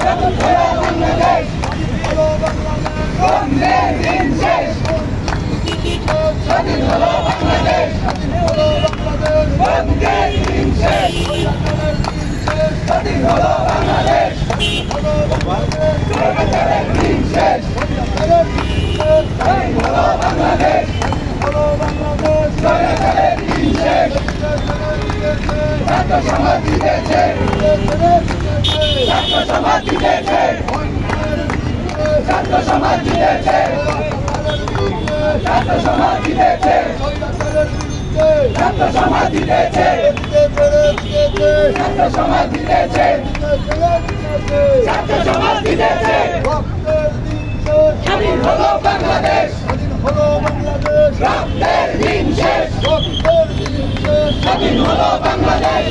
স্বাধীন হলো বাংলাদেশ, বঙ্গের দিন শেষ, স্বাধীন হলো বাংলাদেশ, স্বৈরাচারের দিন শেষ, স্বাধীন হলো বাংলাদেশ, স্বৈরাচারের দিন শেষ, ছাত্র সমাজ জিতেছে, ছাত্র সমাজ জিতেছে, ছাত্র সমাজ জিতেছে, ছাত্র সমাজ জিতেছে, ছাত্র সমাজ জিতেছে, ছাত্র সমাজ জিতেছে, ছাত্র সমাজ জিতেছে, স্বাধীন হলো বাংলাদেশ, রক্তের দিন শেষ, স্বাধীন হলো বাংলাদেশ,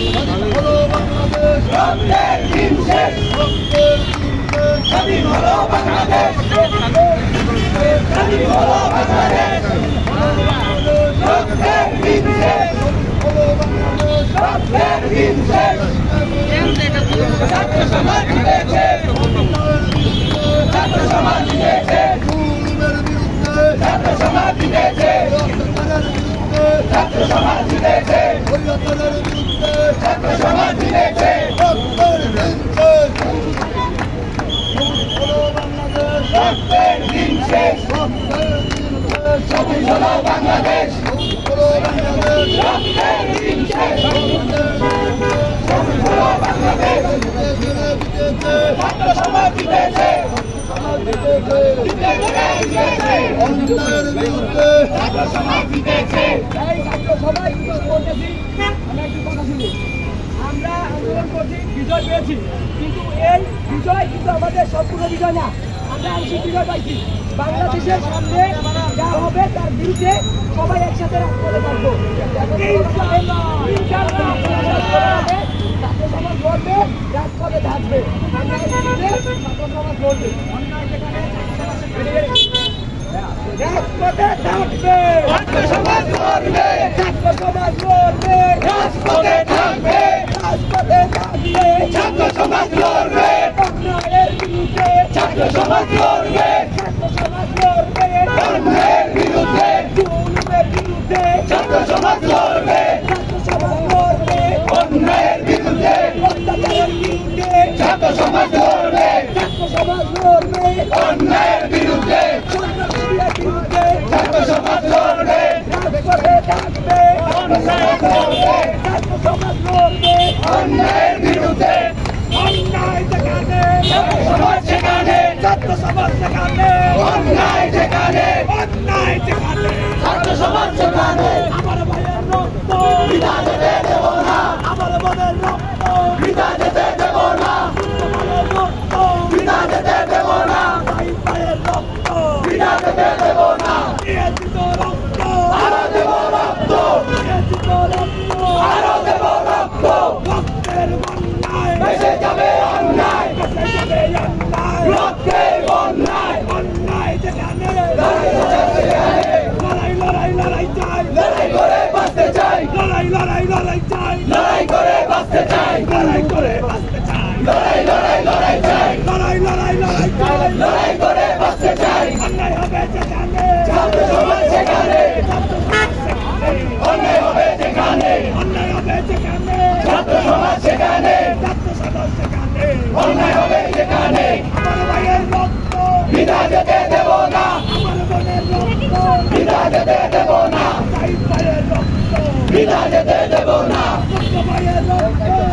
রক্তের দিন শেষ, স্বাধীন হলো বাংলাদেশ, স্বাধীন হলো বাংলাদেশ, রক্তের দিন শেষ, রক্তের দিন শেষ, ছাত্র সমাজ জিতেছে, ছাত্র সমাজ জিতেছে, ছাত্র সমাজ জিতেছে, ছাত্র সমাজ জিতেছে, ছাত্র সমাজ জিতেছে, রক্তের দিন শেষ, স্বাধীন হলো বাংলাদেশ, রক্তের দিন শেষ, স্বাধীন হলো বাংলাদেশ, ছাত্র সমাজ জিতেছে, ছাত্র সমাজ জিতেছে। আমরা আন্দোলন করছি, বিজয় পেয়েছি, কিন্তু এই বিজয় কিন্তু আমাদের সম্পূর্ণ বিজয় না। আমরা আংশিক বিজয় পাইছি। বাংলাদেশের সামনে যা হবে তার বিরুদ্ধে সবাই একসাথে রাজপথে থাকবো। ছাত্র সমাজ লড়বে, রাজপথে থাকবে, আমরা ছাত্র সমাজ লড়বে, রাজপথে থাকবে, ছাত্র সমাজ লড়বে, ছাত্র সমাজ লড়বে, রাজপথে থাকবে, রাজপথে থাকবে, ছাত্র সমাজ লড়বে, অন্যায়ের বিরুদ্ধে, ছাত্র সমাজ লড়বে, ছাত্র সমাজ লড়বে, অন্যায়ের বিরুদ্ধে, জুলুমের বিরুদ্ধে, ছাত্র সমাজ লড়বে, ছাত্র সমাজ লড়বে, অন্যায়ের বিরুদ্ধে, অত্যাচারের বিরুদ্ধে, ছাত্র সমাজ লড়বে, ছাত্র সমাজ লড়বে, অন্যায়ের বিরুদ্ধে, সন্ত্রাসীদের বিরুদ্ধে, ছাত্র সমাজ লড়বে, রাজপথে থাকবে, ছাত্র সমাজ লড়বে, অন্যায়ের বিরুদ্ধে, অন্যায় যেখানে, ছাত্র সমাজ সেখানে, ছাত্র সমাজ সেখানে, অন্যায় যেখানে, অন্যায় যেখানে, ছাত্র সমাজ সেখানে, আমার ভাইয়ের রক্ত বিনা যেতে দেব না, আমার বোনের রক্ত, বিনা যেতে দেব না, ভাইয়ের রক্ত, বিনা যেতে দেব না, ভাইয়ের রক্ত, বিনা যেতে দেব না, দিয়েছিত রক্ত, আরো দেব রক্ত, দিয়েছিত রক্ত, আরো দেব রক্ত, রক্তের বন্যায়, ভেসে যাবে অন্যায়, ভেসে যাবে অন্যায়, রক্তের বন্যায়, অন্যায় যেখানে, লড়াই সেখানে, লড়াই লড়াই লড়াই চাই, লড়াই করে বাঁচতে চাই, লড়াই লড়াই লড়াই চাই, লড়াই করে বাঁচতে চাই, লড়াই করে বাঁচতে চাই, লড়াই লড়াই লড়াই চাই, লড়াই লড়াই লড়াই চাই, লড়াই করে বাঁচতে চাই, অন্যায় হবে যেখানে, ছাত্র সমাজ সেখানে, ছাত্র সমাজ সেখানে, অন্যায় হবে যেখানে, অন্যায় হবে যেখানে, ছাত্র সমাজ সেখানে, ছাত্র সমাজ সেখানে, অন্যায় হবে যেখানে, আমার ভাইয়ের রক্ত, বিনা যেতে দেব না, আমার বোনের রক্ত, বিনা যেতে দেব না, ভাইয়ের রক্ত, বিনা যেতে দেব না। ভাইয়ের রক্ত।